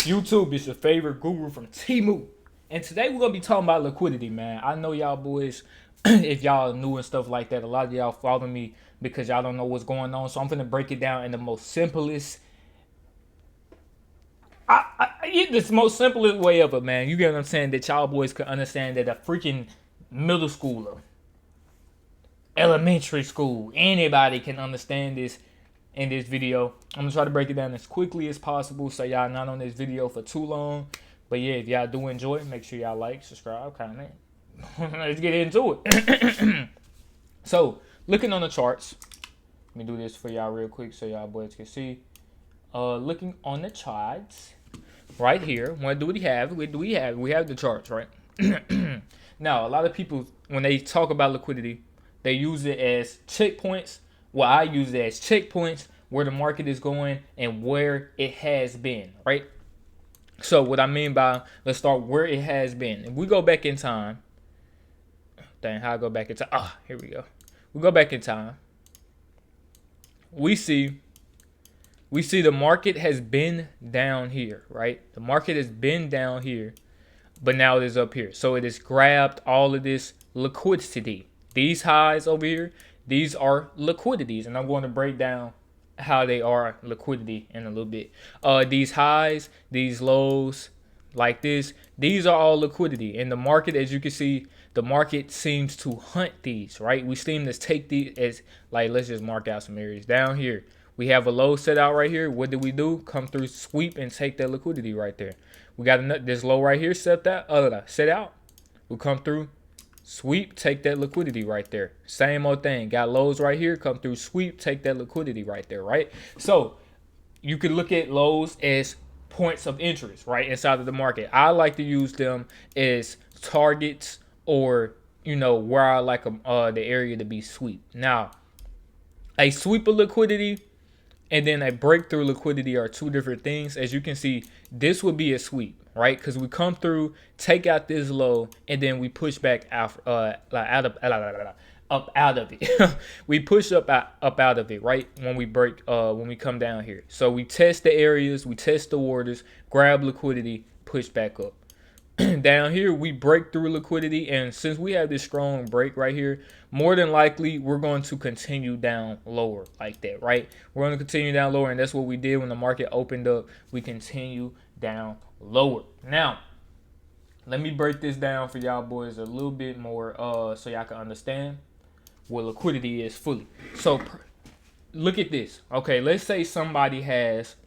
YouTube? It's your favorite guru from Timu. And today we're gonna be talking about liquidity, man. I know y'all boys, if y'all are new and stuff like that, a lot of y'all follow me because y'all don't know what's going on. So I'm gonna break it down in the most simplest, the most simplest way of it, man. You get what I'm saying? That y'all boys could understand that a freaking middle schooler, elementary school, anybody can understand this in this video. I'm gonna try to break it down as quickly as possible so y'all not on this video for too long. But yeah, if y'all do enjoy, make sure y'all like, subscribe, comment. Let's get into it. So, looking on the charts, let me do this for y'all real quick so y'all boys can see. Looking on the charts, right here, what do we have? We have the charts, right? Now, a lot of people, when they talk about liquidity, they use it as checkpoints. Well, I use it as checkpoints where the market is going and where it has been, right? So what I mean by, let's start where it has been. If we go back in time, dang, how I go back in time? Here we go. We go back in time. We see the market has been down here, right? The market has been down here, but now it is up here. So it has grabbed all of this liquidity. These highs over here, these are liquidities, and I'm going to break down how they are liquidity in a little bit. These highs, these lows, like this, these are all liquidity. In the market, as you can see, the market seems to hunt these, right? We seem to take these as, like, let's just mark out some areas. Down here, we have a low set out right here. What do we do? Come through, sweep, and take that liquidity right there. We got this low right here set out. We'll come through, sweep, take that liquidity right there. Same old thing. Got lows right here, come through, sweep, take that liquidity right there, right? So you can look at lows as points of interest, right, inside of the market. I like to use them as targets, or, you know, where I like the area to be sweep. Now, a sweep of liquidity and then a breakthrough liquidity are two different things. As you can see, this would be a sweep, right? Because we come through, take out this low, and then we push back up out of it. We push up out of it, right? When we break, when we come down here. So we test the areas, we test the waters, grab liquidity, push back up. Down here, we break through liquidity, and since we have this strong break right here, more than likely we're going to continue down lower like that, right? We're going to continue down lower, and that's what we did when the market opened up. We continue down lower. Now, let me break this down for y'all boys a little bit more, so y'all can understand what liquidity is fully. So look at this. Okay, let's say somebody has,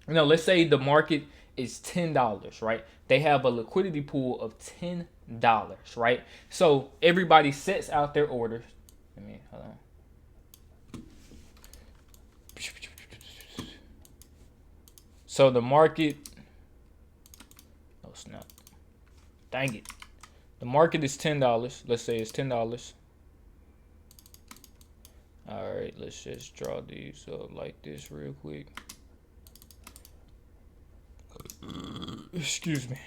let's say the market is $10, right? They have a liquidity pool of $10, right? So everybody sets out their orders. Hold on. So the market, oh snap, dang it. The market is $10. Let's say it's $10. All right, let's just draw these up like this real quick. Excuse me.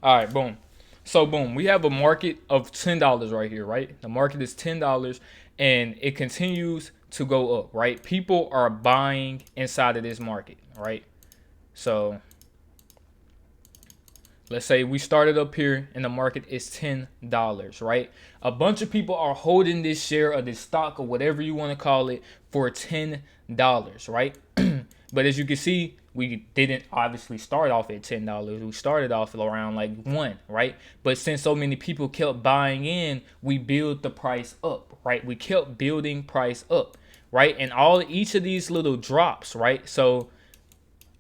All right, boom. So boom, we have a market of $10 right here, right? The market is $10 and it continues to go up, right? People are buying inside of this market, right? So let's say we started up here and the market is $10, right? A bunch of people are holding this share of this stock or whatever you want to call it for $10, right? But as you can see, we didn't obviously start off at $10. We started off around like $1, right? But since so many people kept buying in, we build the price up, right? We kept building price up, right? And each of these little drops, right? So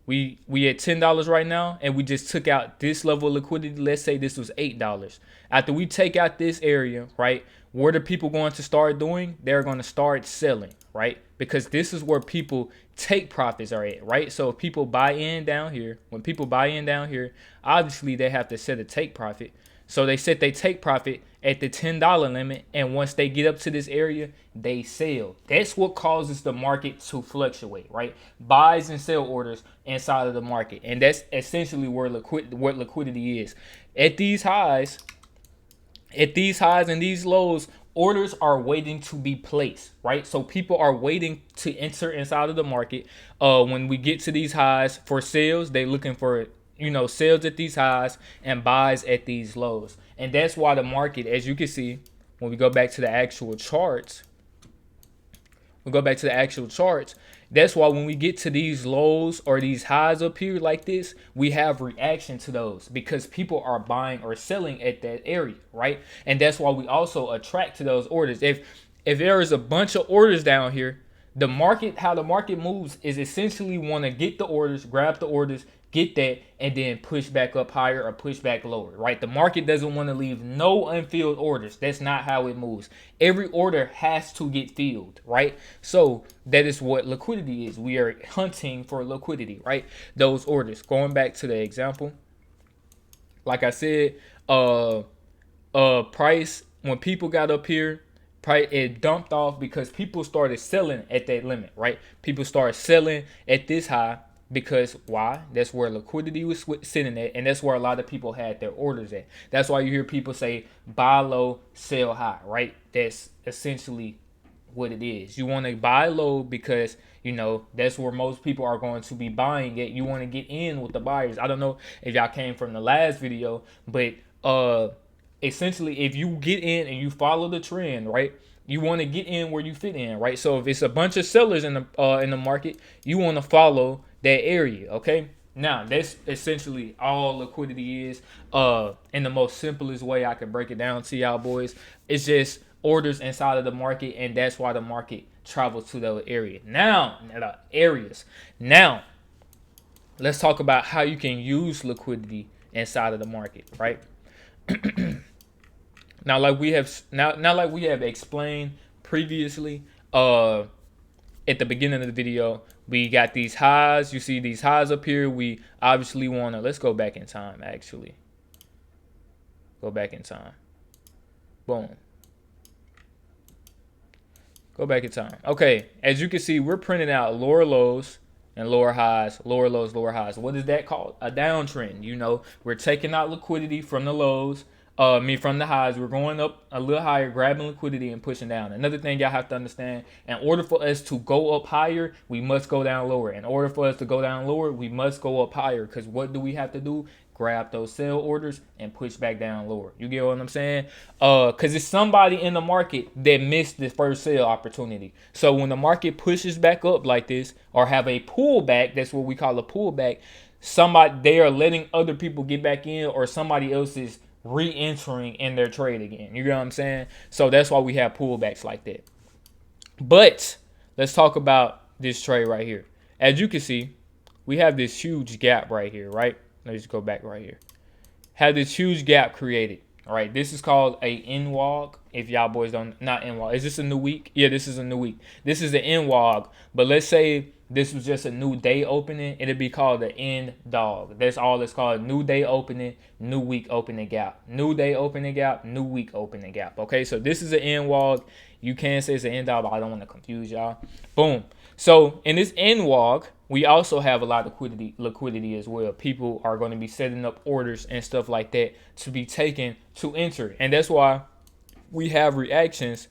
we at $10 right now, and we just took out this level of liquidity. Let's say this was $8. After we take out this area, right, what are people going to start doing? They're going to start selling, right? Because this is where people take profits are at, right? So if people buy in down here, when people buy in down here, obviously they have to set a take profit. So they set they take profit at the $10 limit, and once they get up to this area, they sell. That's what causes the market to fluctuate, right? Buys and sell orders inside of the market, and that's essentially where liquidity is. At these highs and these lows, Orders are waiting to be placed, right? So people are waiting to enter inside of the market. When we get to these highs for sales, they looking for, sales at these highs and buys at these lows. And that's why the market, as you can see, when we go back to the actual charts, that's why when we get to these lows or these highs up here like this, we have reaction to those because people are buying or selling at that area, right? And that's why we also attract to those orders. If there is a bunch of orders down here, the market, how the market moves is essentially want to get the orders, grab the orders, get that, and then push back up higher or push back lower, right? The market doesn't want to leave no unfilled orders. That's not how it moves. Every order has to get filled, right? So that is what liquidity is. We are hunting for liquidity, right? Those orders. Going back to the example, like I said, price, when people got up here, price, it dumped off because people started selling at that limit, right? People started selling at this high because why? That's where liquidity was sitting at, and that's where a lot of people had their orders at. That's why you hear people say buy low, sell high, right? That's essentially what it is. You want to buy low because that's where most people are going to be buying it. You want to get in with the buyers. I don't know if y'all came from the last video, but essentially if you get in and you follow the trend, right, you want to get in where you fit in, right? So if it's a bunch of sellers in the market, you want to follow that area, okay? Now that's essentially all liquidity is. In the most simplest way I can break it down to y'all boys, it's just orders inside of the market, and that's why the market travels to those areas. Now, let's talk about how you can use liquidity inside of the market, right? Now, like we have explained previously, at the beginning of the video, we got these highs. You see these highs up here. We obviously want to, let's go back in time, actually. Go back in time. Boom. Go back in time. Okay, as you can see, we're printing out lower lows and lower highs, lower lows, lower highs. What is that called? A downtrend. We're taking out liquidity from the lows. From the highs, we're going up a little higher, grabbing liquidity and pushing down. Another thing y'all have to understand, in order for us to go up higher, we must go down lower. In order for us to go down lower, we must go up higher. Because what do we have to do? Grab those sell orders and push back down lower. You get what I'm saying? Because it's somebody in the market that missed the first sale opportunity. So when the market pushes back up like this, or have a pullback, that's what we call a pullback, they are letting other people get back in, or somebody else is re-entering in their trade again. You know what I'm saying? So that's why we have pullbacks like that. But let's talk about this trade right here. As you can see, we have this huge gap right here, right? Let's go back right here. Have this huge gap created. All right, this is called a NWOG. If y'all boys don't, not NWOG. Is this a new week? Yeah, this is a new week. This is the NWOG. But let's say this was just a new day opening. It'd be called the end dog. That's all it's called. New day opening, new week opening gap. New day opening gap, new week opening gap. Okay, so this is an NWOG. You can say it's an end dog, but I don't want to confuse y'all. Boom. So in this NWOG, we also have a lot of liquidity as well. People are going to be setting up orders and stuff like that to be taken to enter. And that's why we have reactions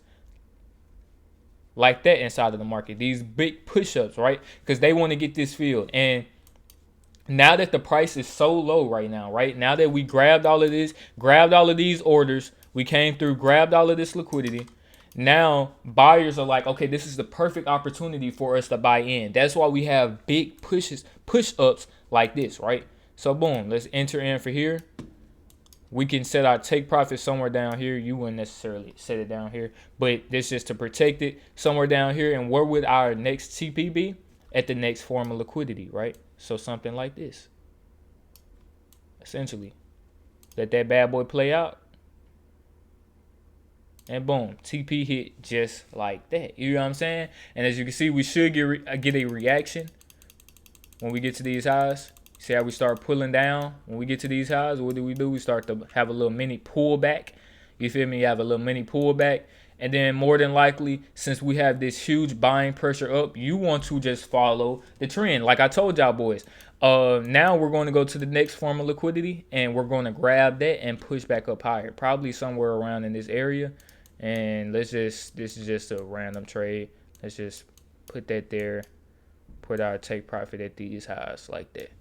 like that inside of the market. These big push-ups, right? Because they want to get this filled. And now that the price is so low right now, right? Now that we grabbed all of this, grabbed all of these orders, we came through, grabbed all of this liquidity. Now buyers are like, okay, this is the perfect opportunity for us to buy in. That's why we have big push-ups like this, right? So boom, let's enter in for here. We can set our take profit somewhere down here. You wouldn't necessarily set it down here, but this is just to protect it somewhere down here. And where would our next TP be? At the next form of liquidity, right? So something like this. Essentially, let that bad boy play out. And boom, TP hit just like that. You know what I'm saying? And as you can see, we should get a reaction when we get to these highs. See how we start pulling down? When we get to these highs, what do? We start to have a little mini pullback. You feel me? You have a little mini pullback. And then more than likely, since we have this huge buying pressure up, you want to just follow the trend. Like I told y'all boys, now we're going to go to the next form of liquidity, and we're going to grab that and push back up higher. Probably somewhere around in this area. And this is just a random trade. Let's just put that there. Put our take profit at these highs like that.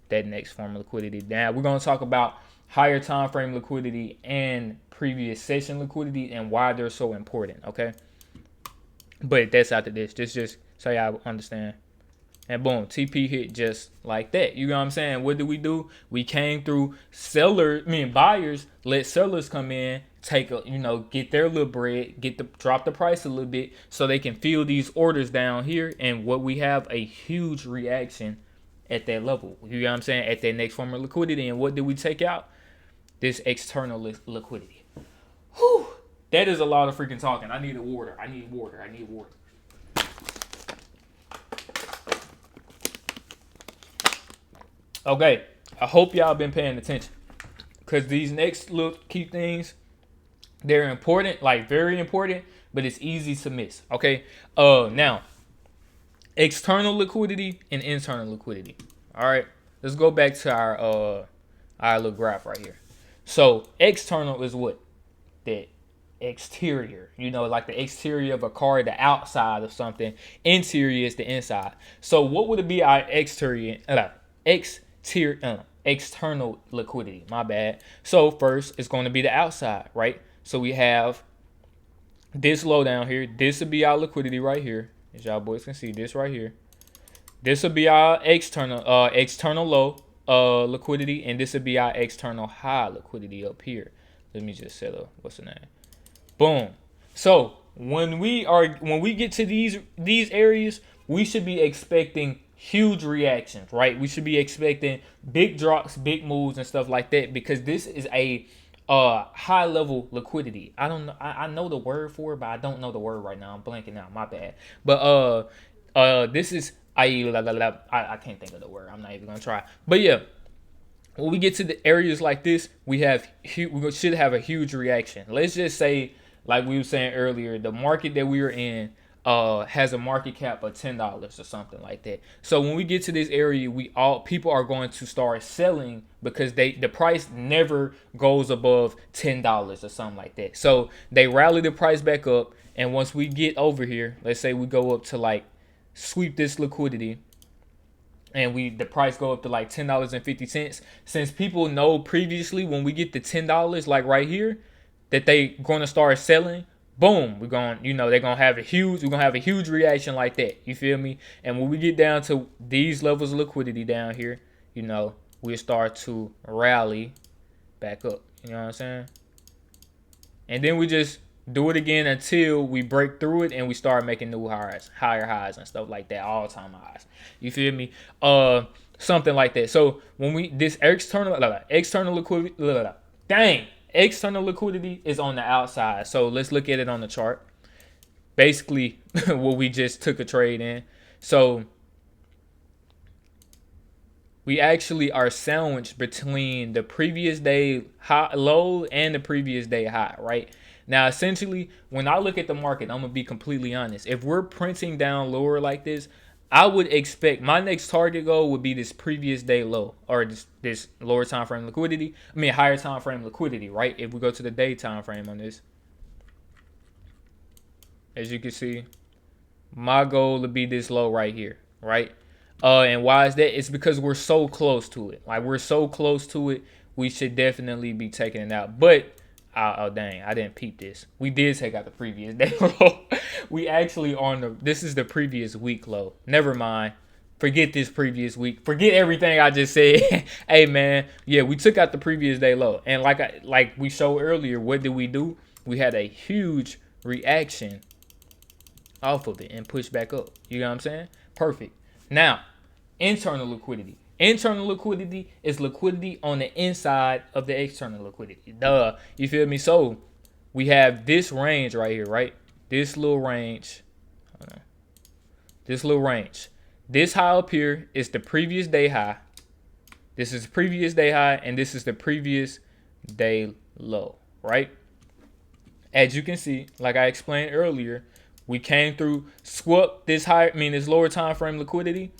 That next form of liquidity. Now we're gonna talk about higher time frame liquidity and previous session liquidity and why they're so important. Okay, but that's after this. Just so y'all understand. And boom, TP hit just like that. You know what I'm saying? What did we do? We came through buyers let sellers come in, take a, get their little bread, drop the price a little bit so they can fill these orders down here. And what we have a huge reaction at that level. You know what I'm saying? At that next form of liquidity. And what did we take out? This external liquidity. Whew. That is a lot of freaking talking. I need water. I need water. Okay, I hope y'all been paying attention, because these next little key things, they're important, like very important, but it's easy to miss. Okay, now external liquidity and internal liquidity. All right, let's go back to our little graph right here. So external is what? The exterior, like the exterior of a car, the outside of something. Interior is the inside. So what would it be our exterior? External liquidity, my bad. So first it's going to be the outside, right? So we have this low down here. This would be our liquidity right here, as y'all boys can see. This right here, this would be our external low liquidity, and this would be our external high liquidity up here. Let me just set up, what's the name? Boom. So when we get to these areas, we should be expecting huge reactions, right? We should be expecting big drops, big moves, and stuff like that, because this is a high level liquidity. I don't know. I know the word for it, but I don't know the word right now. I'm blanking out. My bad. But this is I can't think of the word. I'm not even gonna try. But yeah, when we get to the areas like this, we should have a huge reaction. Let's just say, like we were saying earlier, the market that we were in has a market cap of $10 or something like that. So when we get to this area, people are going to start selling, because the price never goes above $10 or something like that. So they rally the price back up, and once we get over here, let's say we go up to like sweep this liquidity, and the price go up to like $10.50. Since people know previously when we get to $10, like right here, that they going to start selling, boom, we're going, they're going to have a huge reaction like that. You feel me? And when we get down to these levels of liquidity down here, we'll start to rally back up. You know what I'm saying? And then we just do it again until we break through it and we start making new highs, higher highs and stuff like that, all-time highs. You feel me? Something like that. So when this external liquidity, external liquidity is on the outside. So let's look at it on the chart. Basically, what we just took a trade in. So we actually are sandwiched between the previous day low and the previous day high, right? Now, essentially, when I look at the market, I'm going to be completely honest. If we're printing down lower like this, I would expect my next target goal would be this previous day low, or this lower time frame liquidity. Higher time frame liquidity, right? If we go to the day time frame on this, as you can see, my goal would be this low right here, right? And why is that? It's because we're so close to it. Like, we're so close to it, we should definitely be taking it out. But oh dang, I didn't peep this. We did take out the previous day low. We actually this is the previous week low. Never mind. Forget this previous week. Forget everything I just said. Hey man, yeah, we took out the previous day low. And like we showed earlier, what did we do? We had a huge reaction off of it and pushed back up. You know what I'm saying? Perfect. Now, internal liquidity. Internal liquidity is liquidity on the inside of the external liquidity. Duh. You feel me? So we have this range right here, right? This little range. This little range. This high up here is the previous day high. This is the previous day high, and this is the previous day low, right? As you can see, like I explained earlier, we came through, swept this this lower time frame liquidity.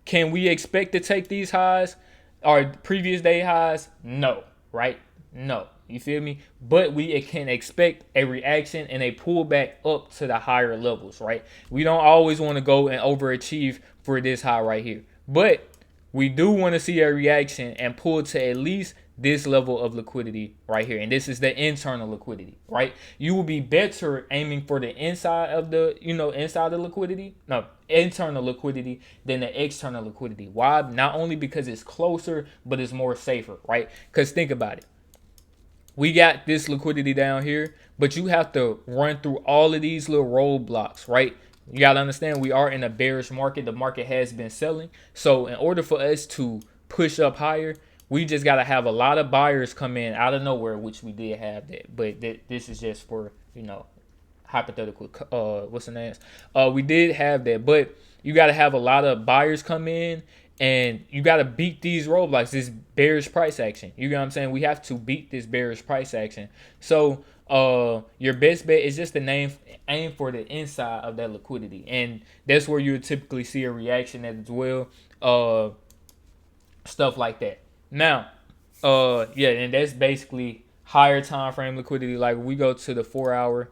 Can we expect to take these highs or previous day highs? No, right? No. You feel me? But we can expect a reaction and a pullback up to the higher levels, right? We don't always want to go and overachieve for this high right here. But we do want to see a reaction and pull to at least this level of liquidity right here. And this is the internal liquidity, right? You will be better aiming for the inside of the, inside the liquidity. No, internal liquidity than the external liquidity. Why? Not only because it's closer, but it's more safer, right? Because think about it. We got this liquidity down here, but you have to run through all of these little roadblocks, right? You got to understand we are in a bearish market. The market has been selling. So in order for us to push up higher, we just got to have a lot of buyers come in out of nowhere, which we did have that. But this is just for, hypothetical, what's the name? We did have that, but you got to have a lot of buyers come in, and you got to beat these roadblocks, this bearish price action. You know what I'm saying? We have to beat this bearish price action. So your best bet is just to aim for the inside of that liquidity. And that's where you would typically see a reaction as well. Stuff like that. Now, and that's basically higher time frame liquidity. Like we go to the 4 hour,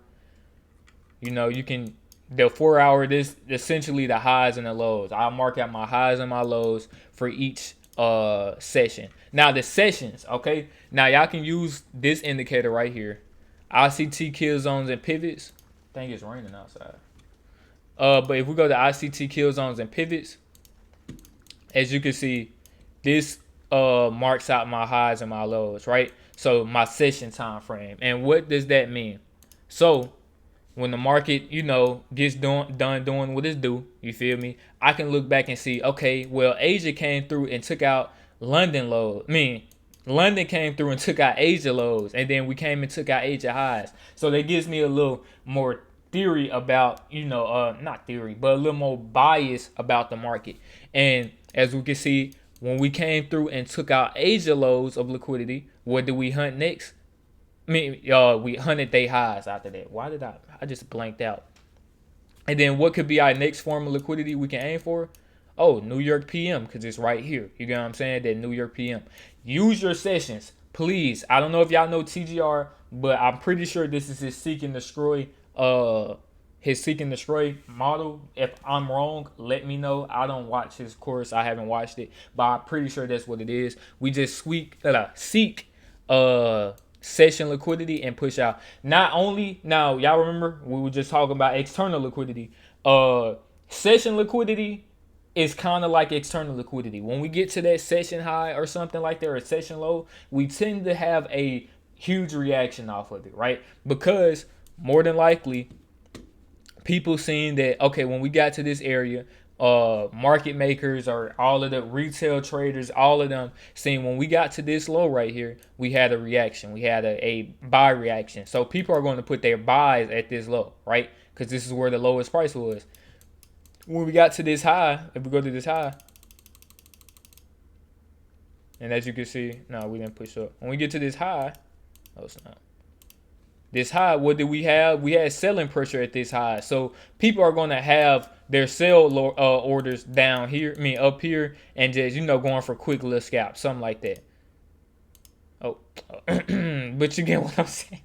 the 4 hour, this essentially the highs and the lows. I'll mark out my highs and my lows for each session. Now the sessions, okay? Now y'all can use this indicator right here. ICT kill zones and pivots. I think it's raining outside. But if we go to ICT kill zones and pivots, as you can see, this marks out my highs and my lows, right? So my session time frame. And what does that mean? So when the market, gets done doing what it's do, you feel me? I can look back and see, okay, well, Asia came through and took out London lows. London came through and took out Asia lows, and then we came and took out Asia highs. So that gives me a little more theory about, not theory, but a little more bias about the market. And as we can see, when we came through and took out Asia lows of liquidity, what did we hunt next? We hunted they highs after that. Why did I just blanked out? And then what could be our next form of liquidity we can aim for? Oh, New York PM, because it's right here. You get what I'm saying? That New York PM. Use your sessions, please. I don't know if y'all know TGR, but I'm pretty sure this is his seek and destroy model. If I'm wrong, let me know. I don't watch his course. I haven't watched it, but I'm pretty sure that's what it is. We just seek session liquidity and push out. Not only, now y'all remember we were just talking about external liquidity. Session liquidity is kind of like external liquidity. When we get to that session high or something like that, or a session low, we tend to have a huge reaction off of it, right? Because more than likely, people seeing that, okay, when we got to this area, market makers or all of the retail traders, all of them seeing when we got to this low right here, we had a reaction. We had a buy reaction. So people are going to put their buys at this low, right? Because this is where the lowest price was. When we got to this high, if we go to this high, and as you can see, no, we didn't push up. When we get to this high, no, it's not. This high, what did we have? We had selling pressure at this high. So people are going to have their sell orders down here, up here, and just, going for quick little scalp, something like that. Oh, but you get what I'm saying.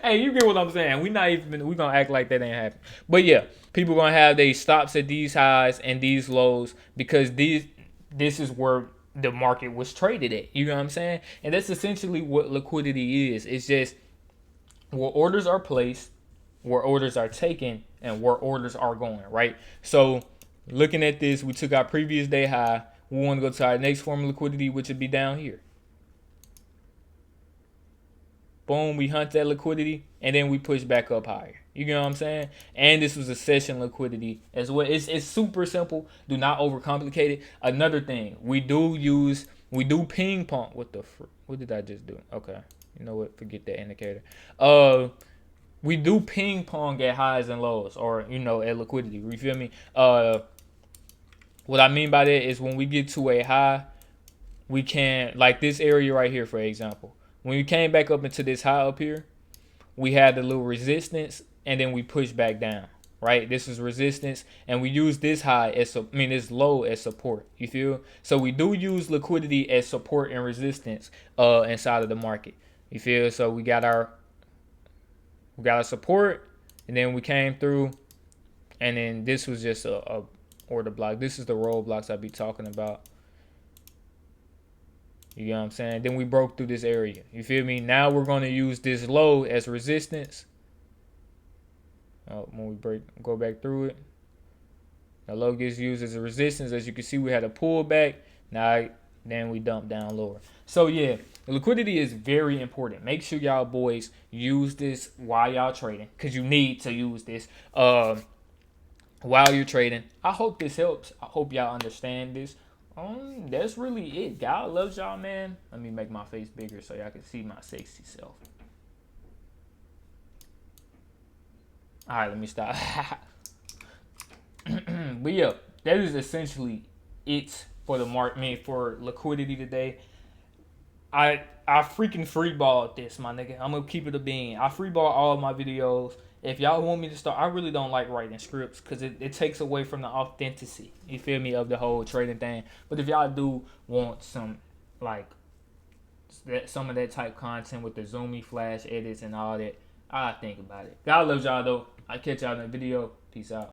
Hey, you get what I'm saying. We gonna act like that ain't happening. But yeah, people gonna have their stops at these highs and these lows because this is where the market was traded at. You know what I'm saying? And that's essentially what liquidity is. It's just where orders are placed, where orders are taken, and where orders are going, right? So looking at this, we took our previous day high. We want to go to our next form of liquidity, which would be down here. Boom, we hunt that liquidity, and then we push back up higher. You know what I'm saying? And this was a session liquidity as well. It's super simple. Do not overcomplicate it. Another thing, we do ping pong. What did I just do? Okay. You know what? Forget that indicator. We do ping pong at highs and lows, or at liquidity. You feel me? What I mean by that is when we get to a high, we can, like this area right here, for example. When we came back up into this high up here, we had a little resistance, and then we pushed back down. Right? This is resistance, and we use this high this low as support. You feel? So we do use liquidity as support and resistance inside of the market. You feel? So we got our support, and then we came through, and then this was just a order block. This is the roadblocks I be talking about. You know what I'm saying? Then we broke through this area. You feel me? Now we're going to use this low as resistance. When we go back through it, the low gets used as a resistance. As you can see, we had a pullback. Then we dump down lower. So yeah, liquidity is very important. Make sure y'all boys use this while y'all trading, because you need to use this while you're trading. I hope this helps. I hope y'all understand this. That's really it. God loves y'all, man. Let me make my face bigger so y'all can see my sexy self. All right, let me stop. But yeah, that is essentially it for the for liquidity today. I freaking freeballed this, my nigga. I'm gonna keep it a bean. I freeball all of my videos. If y'all want me to start, I really don't like writing scripts because it takes away from the authenticity, you feel me, of the whole trading thing. But if y'all do want some, like, some of that type content with the zoomy flash edits and all that, I think about it. God loves y'all, though. I'll catch y'all in the video. Peace out.